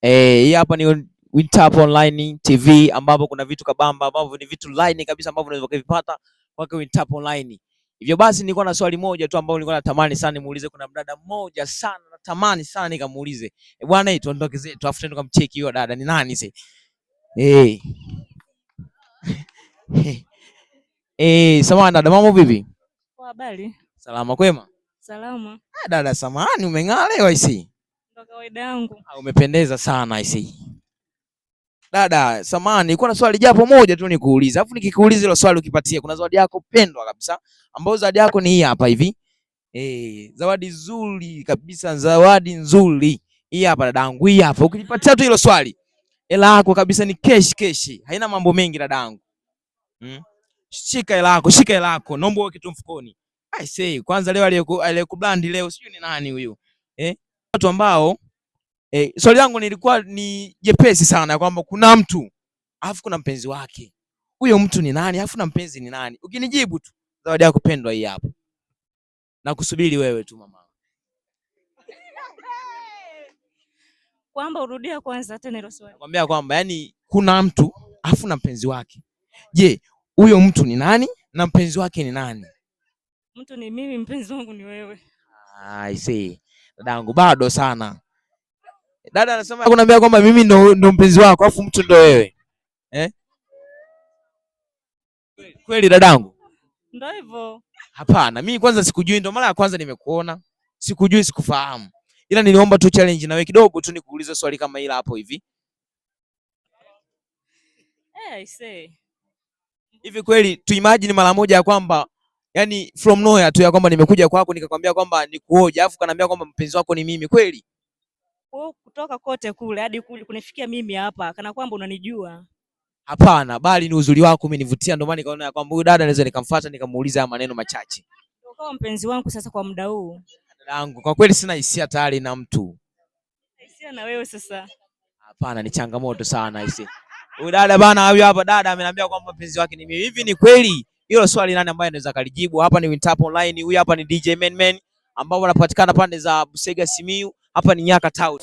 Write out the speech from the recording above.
Hii hapa ni Wintap Online TV ambapo kuna vitu kabamba ambavyo ni vitu line kabisa ambavyo unaweza kuvipata kwa Wintap Online. Hivyo basi nilikuwa na swali moja tu ambalo nilikuwa natamani sana nimuulize, kuna mdada mmoja sana natamani sana nikamuulize. Bwana, tuondoke zetu afu twende kumcheki hiyo dada ni nani sasa? Samahani dada, mambo vipi? Kwa habari? Salama kwema? Salama. Dada samahani, umeng'aa leo aisee. Ndio kawaida yangu. Umependeza sana aisee. Dada samahani, nilikuwa na swali japo moja tu nikuulize. Alafu nikikuuliza hilo swali ukipatia, kuna zawadi yako pendwa kabisa, ambayo zawadi yako ni hii hapa hivi. Zawadi nzuri kabisa, zawadi nzuri. Hii hapa dadangu, hii hapa. Ukinipatia tu hilo swali, hela yako kabisa ni keshi. Haina mambo mengi dadangu. Shika hela yako, shika hela yako. Naomba uweke tu mfukoni. I say, kwanza leo aliyekubrand leo sijui ni nani huyo. Watu ambao swali langu nilikuwa ni jepesi sana kwamba kuna mtu alafu kuna mpenzi wake. Huyo mtu ni nani? Alafu na mpenzi ni nani? Ukinijibu tu, zawadi yako pendwa hii hapa. Na kusubiri wewe tu mama. Kwamba urudia kwanza tena hilo swali. Nakwambia kwamba yani kuna mtu alafu na mpenzi wake. Je, huyo mtu ni nani na mpenzi wake ni nani? Mtu ni mimi, mpenzi wangu ni wewe. I see. Dadangu bado sana. Dada anasema kuniambia kwamba mimi ndo mpenzi wako alafu mtu ndo wewe. Kweli dadangu? Ndio hivyo. Hapana, mimi kwanza sikujui, ndo mara ya kwanza nimekuona. Sikujui, sikufahamu. Ila niliomba tu challenge na wewe kidogo tu nikuulize swali kama hila hapo hivi. I say. Hivi kweli tu imagine mara moja ya kwamba yani from nowhere tu ya kwamba nimekuja kwako nikakwambia kwamba nikuoje alafu kaniambia kwamba mpenzi wako ni mimi kweli? Kutoka kote kule hadi kule kunifikia mimi hapa kana kwamba unanijua. Hapana, bali ni uzuri wako umenivutia, ndio maana nikaona kwamba huyu dada naweza nikamfuata nikamuuliza maneno machache. Ndio kama mpenzi wangu sasa kwa muda huu. Dadangu, kwa kweli sina hisia tayari na mtu. Hisia na wewe sasa? Hapana, ni changamoto sana hisi. Huyu dada bana, huyu hapa dada ameniambia kwamba mpenzi wake ni mimi. Hivi ni kweli? Hilo swali nani ambaye anaweza kalijibu? Hapa ni Wintap Online, huyu hapa ni DJ Man ambao wanapatikana pande za Busega Simiyu, hapa ni Nyaka Town.